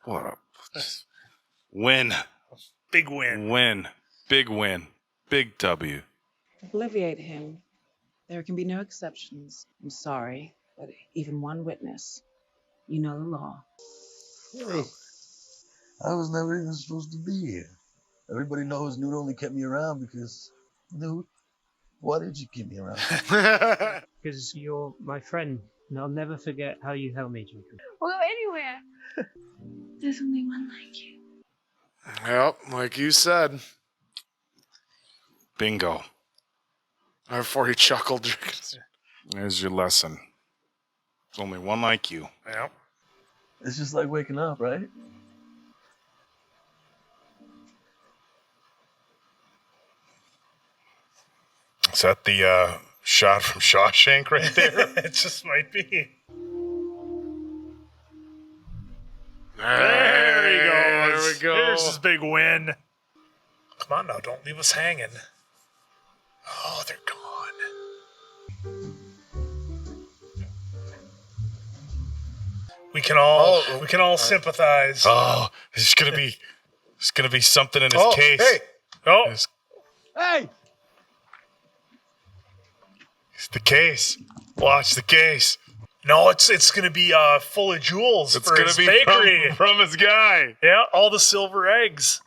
What a win. Big win. Win. Big win. Big W. Obliviate him. There can be no exceptions. I'm sorry, but even one witness. You know the law. Hey, I was never even supposed to be here. Everybody knows Newt only kept me around because... Newt, why did you keep me around? Because you're my friend, and I'll never forget how you helped me, Jacob. We'll go anywhere. There's only one like you. Yep, like you said. Bingo. Before he chuckled. There's your lesson. There's only one like you. Yeah. It's just like waking up, right? Is that the shot from Shawshank right there? It just might be. There he goes. There we go. There's his big win. Come on now, don't leave us hanging. Oh, they're gone. We can all sympathize. Oh, there's gonna be something in his case. Hey. Oh. Hey! It's the case. Watch the case. No, it's gonna be full of jewels It's for gonna his be bakery. from his guy. Yeah, all the silver eggs.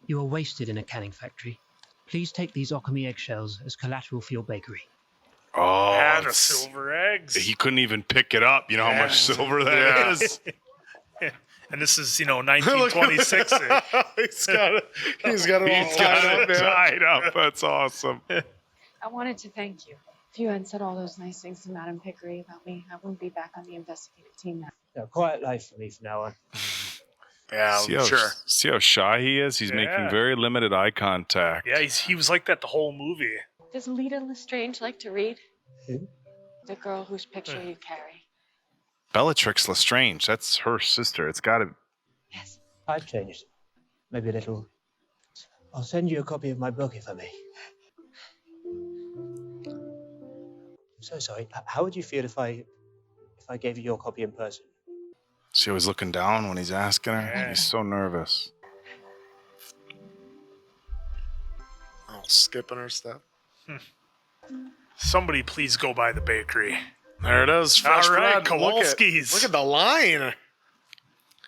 You are wasted in a canning factory. Please take these Occamy eggshells as collateral for your bakery. Oh, Yeah, the it's- silver eggs. He couldn't even pick it up. You know how much silver that is. And this is, 1926. He's got it all tied up. That's awesome. I wanted to thank you. If you hadn't said all those nice things to Madame Pickery about me, I wouldn't be back on the investigative team now. Yeah, quiet life for me from now on. Yeah, See how shy he is? He's making very limited eye contact. Yeah, he was like that the whole movie. Does Lita Lestrange like to read? Who? The girl whose picture you carry. Bellatrix Lestrange. That's her sister. It's got to. I've changed. Maybe a little. I'll send you a copy of my book if I may. I'm so sorry. How would you feel if I gave you your copy in person? See how he's looking down when he's asking her? He's so nervous. Oh, skipping her step. Somebody please go by the bakery. There it is. Fresh All right, bread. Kowalski's. Look at the line.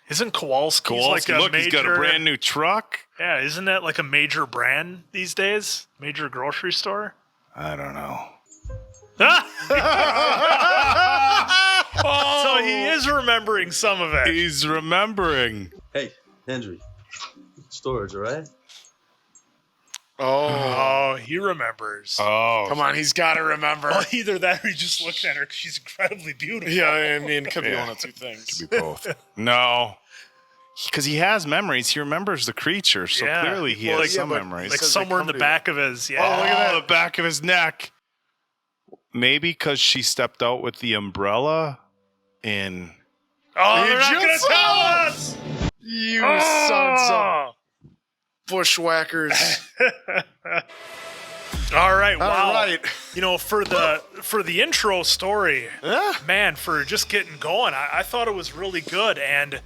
Isn't Kowalski's like Kowalski, a look, major... he's got a brand new truck. Yeah, isn't that like a major brand these days? Major grocery store? I don't know. So he is remembering some of it. He's remembering. Hey, Henry. Storage, all right? Oh, he remembers. Oh. Come on, he's got to remember. Well, either that or he's just looking at her because she's incredibly beautiful. Yeah, I mean, it could be one of two things. Could be both. No. Because he has memories. He remembers the creature, so Yeah. clearly he Well, has some but memories. like somewhere in the back of his, Oh, look at that. The back of his neck. Maybe because she stepped out with the umbrella in... Oh, they're not going to tell us! You sons of bushwhackers. All right, wow. All right. For the intro story, man, for just getting going, I thought it was really good. And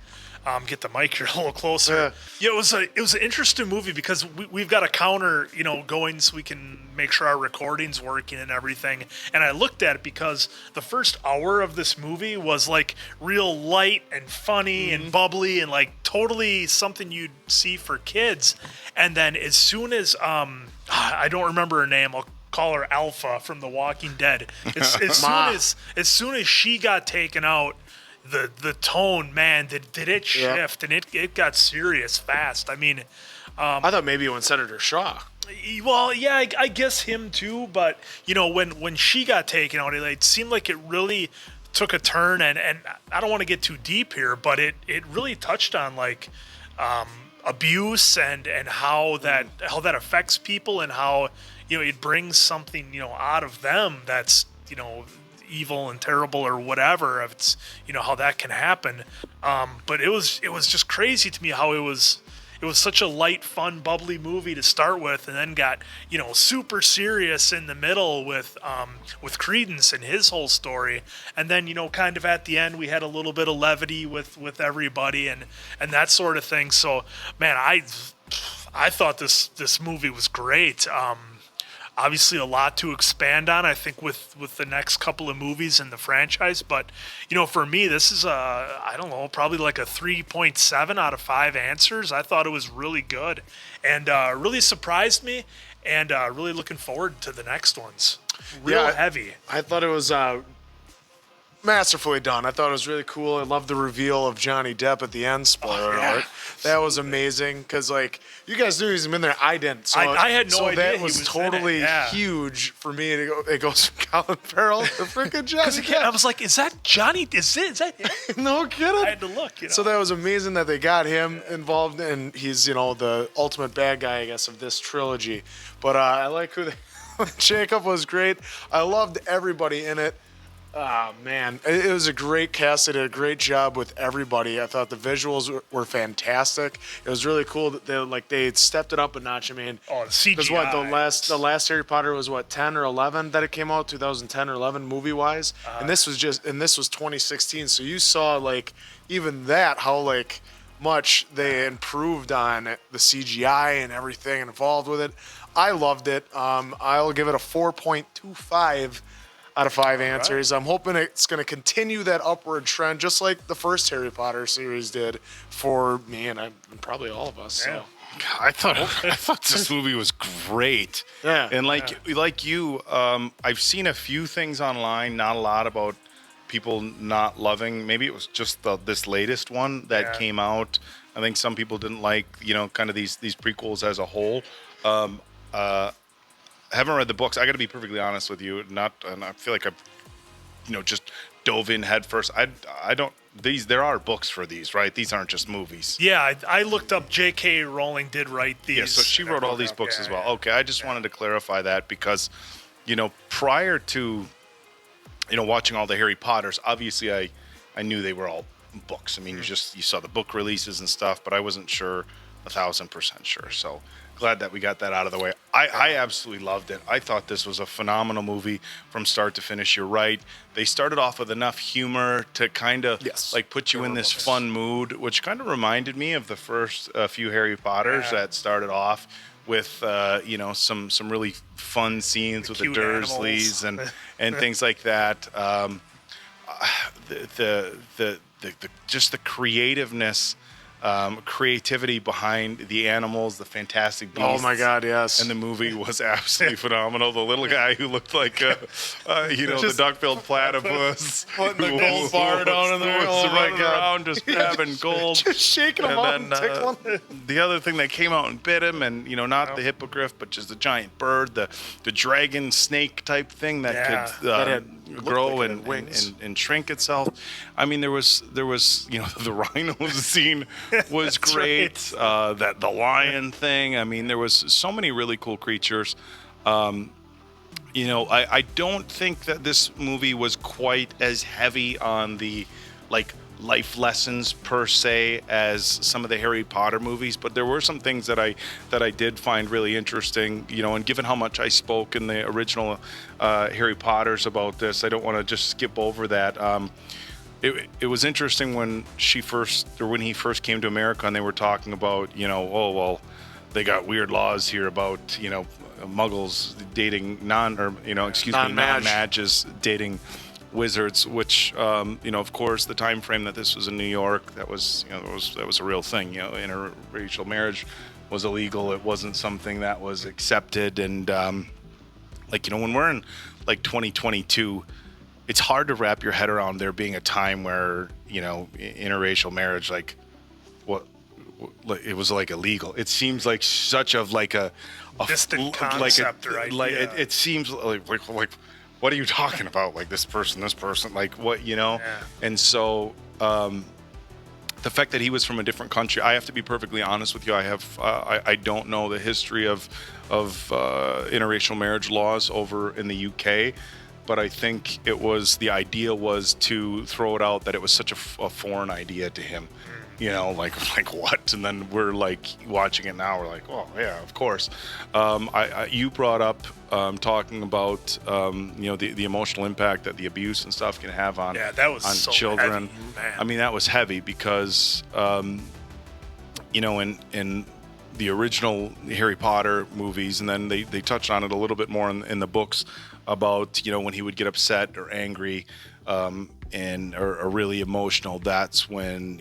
get the mic here a little closer. Yeah, it was an interesting movie because we've got a counter, going so we can make sure our recording's working and everything. And I looked at it because the first hour of this movie was like real light and funny and bubbly and like totally something you'd see for kids. And then as soon as I don't remember her name, I'll call her Alpha from The Walking Dead. As soon as she got taken out, the tone, man, did it shift, and it got serious fast. I mean, I thought maybe when Senator Shaw. Well, yeah, I guess him too. But when she got taken out, it seemed like it really took a turn, and I don't want to get too deep here, but it really touched on like abuse and how that affects people, and how it brings something out of them that's evil and terrible or whatever. If it's how that can happen, but it was just crazy to me how it was such a light, fun, bubbly movie to start with, and then got super serious in the middle with Credence and his whole story, and then kind of at the end we had a little bit of levity with everybody and that sort of thing. So man, I thought this movie was great. Obviously a lot to expand on, I think, with the next couple of movies in the franchise. But, for me, this is probably like a 3.7 out of 5 answers. I thought it was really good and really surprised me, and really looking forward to the next ones. Real heavy. I thought it was masterfully done. I thought it was really cool. I loved the reveal of Johnny Depp at the end. Spoiler alert. That was amazing because, like, you guys knew he's been there. I didn't. So I had no idea that he was was totally in it. Yeah. huge for me to go. It goes from Colin Farrell to freaking Johnny Because again, Depp. I was like, is that Johnny? Is that no kidding? I had to look. You know? So that was amazing that they got him involved, and he's, you know, the ultimate bad guy, I guess, of this trilogy. But I like who they. Jacob was great. I loved everybody in it. Oh, man. It was a great cast. They did a great job with everybody. I thought the visuals were fantastic. It was really cool that they stepped it up a notch. I mean, the CGI. Because what, the last Harry Potter was, what, 10 or 11 that it came out, 2010 or 11 movie-wise? And this was 2016. So you saw, like, even that, how, like, much they improved on the CGI and everything involved with it. I loved it. I'll give it a 4.25 out of 5 answers. I'm hoping it's going to continue that upward trend, just like the first Harry Potter series did for me and probably all of us. Yeah. So. I thought this movie was great. Yeah. And like you, I've seen a few things online, not a lot, about people not loving. Maybe it was just this latest one that came out. I think some people didn't like, kind of these prequels as a whole. I haven't read the books. I got to be perfectly honest with you. And I feel like I've, just dove in head first. I don't. There are books for these, right? These aren't just movies. Yeah, I looked up. J.K. Rowling did write these. Yeah, so she wrote all these books as well. Okay, I just wanted to clarify that because, prior to, watching all the Harry Potters, obviously I knew they were all books. I mean, you saw the book releases and stuff, but I wasn't sure, 1,000% sure. So glad that we got that out of the way. I absolutely loved it. I thought this was a phenomenal movie from start to finish. You're right. They started off with enough humor to kind of put you in this fun mood, which kind of reminded me of the first few Harry Potters that started off with some really fun scenes with the Dursleys and things like that. Just the creativeness. Creativity behind the animals, the fantastic beasts. Oh my God, yes! And the movie was absolutely phenomenal. The little guy who looked like, the duck-billed platypus, putting the gold bar down in there, running around just grabbing gold, just shaking them out and tickling. The other thing that came out and bit him, and not the hippogriff, but just the giant bird, the dragon snake type thing that could grow and shrink itself. I mean, there was the rhino scene was great. That the lion thing. I mean, there was so many really cool creatures. I don't think that this movie was quite as heavy on the life lessons per se as some of the Harry Potter movies, but there were some things that I did find really interesting, and given how much I spoke in the original Harry Potters about this, I don't want to just skip over that. It was interesting when he first came to America and they were talking about, they got weird laws here about, Muggles dating non-Mages dating wizards, which of course the time frame that this was in New York, that was a real thing. Interracial marriage was illegal. It wasn't something that was accepted, and when we're in 2022, it's hard to wrap your head around there being a time where interracial marriage it was illegal. It seems like such of a distant concept, right? It seems like what are you talking about? This person, what, And so the fact that he was from a different country, I have to be perfectly honest with you. I don't know the history of interracial marriage laws over in the UK, but I think the idea was to throw it out that it was such a foreign idea to him. What? And then we're watching it now. We're like, oh yeah, of course. You brought up talking about the emotional impact that the abuse and stuff can have on so children. Heavy, I mean, that was heavy because in the original Harry Potter movies, and then they touched on it a little bit more in the books about when he would get upset or angry. Or really emotional, that's when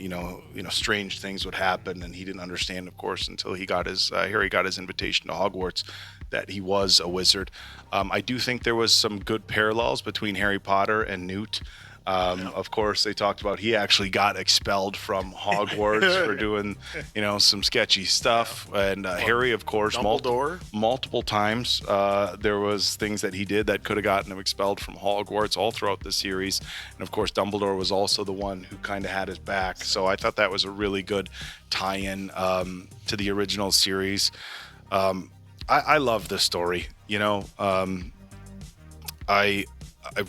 strange things would happen, and he didn't understand, of course, until Harry got his invitation to Hogwarts, that he was a wizard. I do think there was some good parallels between Harry Potter and Newt. Of course, they talked about he actually got expelled from Hogwarts for doing, some sketchy stuff. And Harry, of course, multiple times, there was things that he did that could have gotten him expelled from Hogwarts all throughout the series. And of course, Dumbledore was also the one who kind of had his back. So I thought that was a really good tie-in to the original series. I love this story. I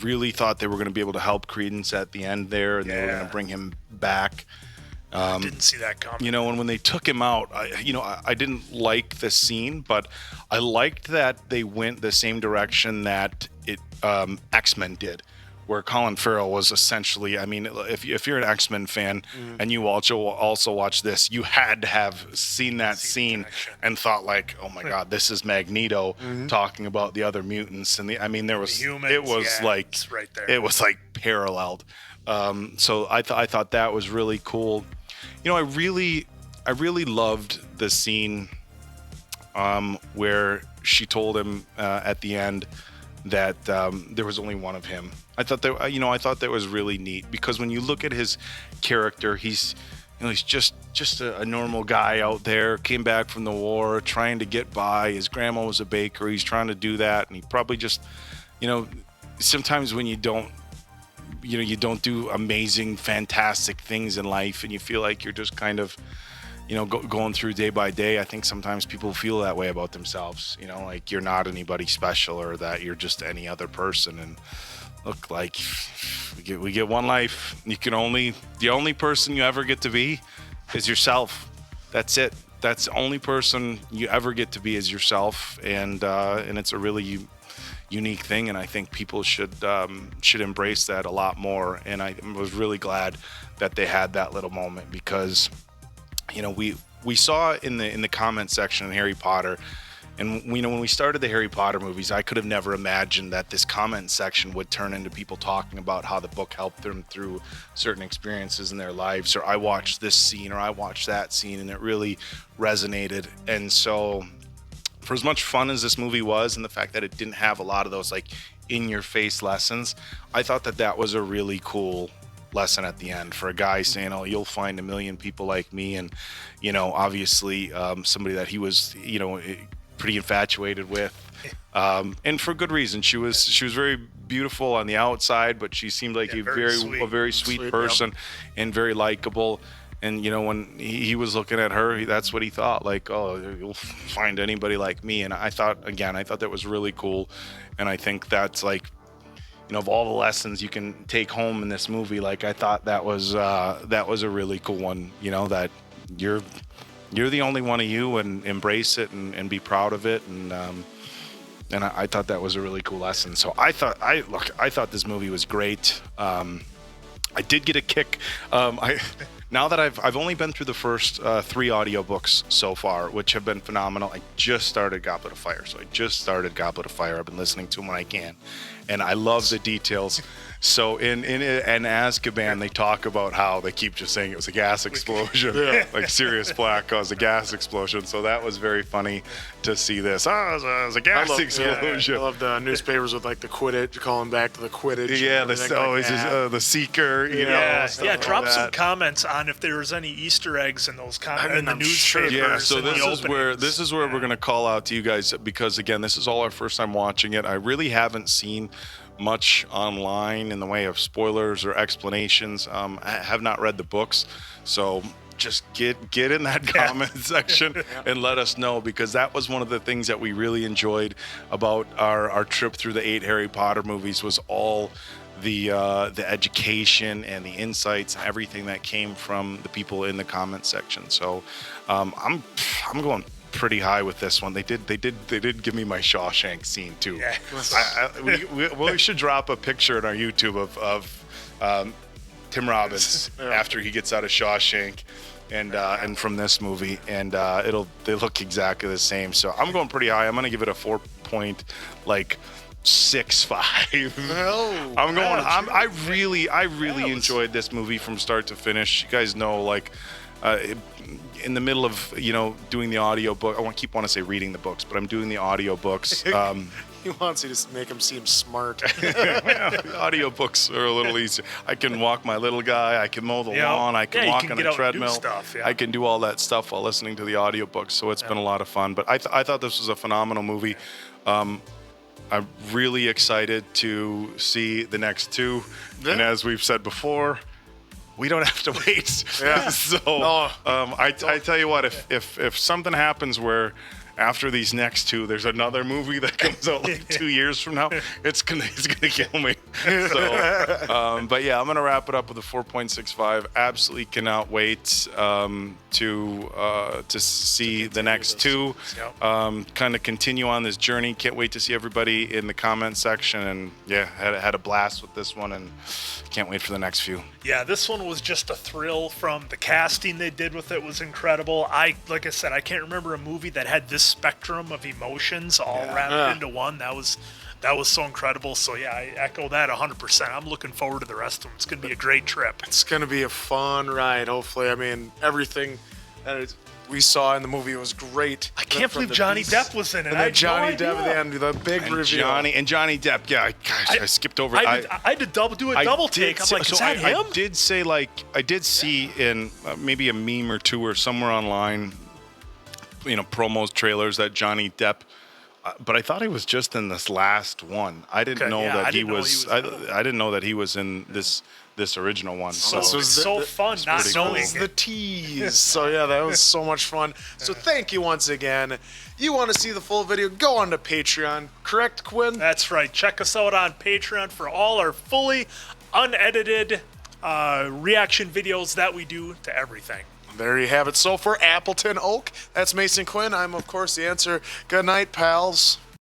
really thought they were going to be able to help Credence at the end there, and they were going to bring him back. I didn't see that coming. And when they took him out, I didn't like the scene, but I liked that they went the same direction that X-Men did, where Colin Ferrell was essentially, if you're an X-Men fan and you also watch this, you had to have seen that scene and thought like, oh my God, this is Magneto talking about the other mutants. And it was like paralleled. So I thought that was really cool. I really loved the scene where she told him at the end that there was only one of him. I thought that was really neat, because when you look at his character, he's just a normal guy out there, came back from the war, trying to get by. His grandma was a baker. He's trying to do that, and he probably just, sometimes when you don't do amazing, fantastic things in life, and you feel like you're just kind of, going through day by day. I think sometimes people feel that way about themselves, like you're not anybody special, or that you're just any other person. And look, like we get one life. The only person you ever get to be is yourself. That's it. That's the only person you ever get to be is yourself. And it's a really unique thing. And I think people should embrace that a lot more. And I was really glad that they had that little moment, because we saw in the comment section in Harry Potter, and when we started the Harry Potter movies, I could have never imagined that this comment section would turn into people talking about how the book helped them through certain experiences in their lives, or I watched this scene, or I watched that scene, and it really resonated. And so, for as much fun as this movie was, and the fact that it didn't have a lot of those like in-your-face lessons, I thought that was a really cool lesson at the end for a guy saying, oh, you'll find a million people like me. And obviously somebody that he was pretty infatuated with, and for good reason. She was very beautiful on the outside, but she seemed like a very sweet person, and very likable. And when he was looking at her, that's what he thought, like, oh, you'll find anybody like me. And I thought that was really cool. And I think that's like, of all the lessons you can take home in this movie, like I thought that was a really cool one. That you're the only one of you, and embrace it and be proud of it. And I thought that was a really cool lesson. So I thought this movie was great. I did get a kick. Now that I've only been through the first 3 audiobooks so far, which have been phenomenal. I just started Goblet of Fire. I've been listening to them when I can. And I love the details. So in Azkaban, they talk about how they keep just saying it was a gas explosion. Like Sirius Black caused a gas explosion. So that was very funny to see this. Oh, it was a gas explosion. I love the newspapers with like the Quidditch, calling back to the Quidditch. Yeah, the Seeker. Drop some comments on if there was any Easter eggs in those comments in the newspapers. Yeah, so this is where we're going to call out to you guys, because again, this is all our first time watching it. I really haven't seen much online in the way of spoilers or explanations. I have not read the books, so just get in that comment section and let us know, because that was one of the things that we really enjoyed about our trip through the 8 Harry Potter movies, was all the education and the insights and everything that came from the people in the comment section. So I'm going pretty high with this one. They did give me my Shawshank scene too. We should drop a picture in our YouTube of Tim Robbins after he gets out of Shawshank and from this movie, and they look exactly the same. So I'm going pretty high. I'm gonna give it a 4.65. I'm going. I really enjoyed this movie from start to finish. You guys know, like. In the middle of doing the audiobook, I want to say reading the books, but I'm doing the audiobooks. He wants you to make him seem smart. Audiobooks are a little easier. I can walk my little guy. I can mow the lawn. I can walk on a treadmill. Stuff, I can do all that stuff while listening to the audiobooks. So it's been a lot of fun. But I thought this was a phenomenal movie. I'm really excited to see the next two. And as we've said before, we don't have to wait. Yeah. So I tell you what, if something happens where after these next two, there's another movie that comes out like 2 years from now, it's gonna kill me. So, but yeah, I'm gonna wrap it up with a 4.65. Absolutely cannot wait to see the next two. Kind of continue on this journey. Can't wait to see everybody in the comment section. And yeah, had a blast with this one, and can't wait for the next few. Yeah, this one was just a thrill. From the casting they did with it was incredible. Like I said, I can't remember a movie that had this spectrum of emotions all wrapped into one. That was so incredible. So yeah, I echo that 100%. I'm looking forward to the rest of them. It's going to be a great trip. It's going to be a fun ride, hopefully. I mean, everything that we saw in the movie was great. I can't believe Johnny Depp was in it. And then Johnny Depp at the end, the big reveal. Johnny Depp. Yeah, gosh, I skipped over it. I had to double take. I'm like, is that him? I did see in maybe a meme or two or somewhere online, promos, trailers that Johnny Depp. But I thought he was just in this last one. I didn't know that he was. I didn't know that he was in this original one. So it was so fun not knowing. This was the tease. So yeah, that was so much fun. So thank you once again. You want to see the full video? Go on to Patreon. Correct, Quinn? That's right. Check us out on Patreon for all our fully unedited reaction videos that we do to everything. There you have it. So for Appleton Oak, that's Mason Quinn. I'm, of course, the answer. Good night, pals.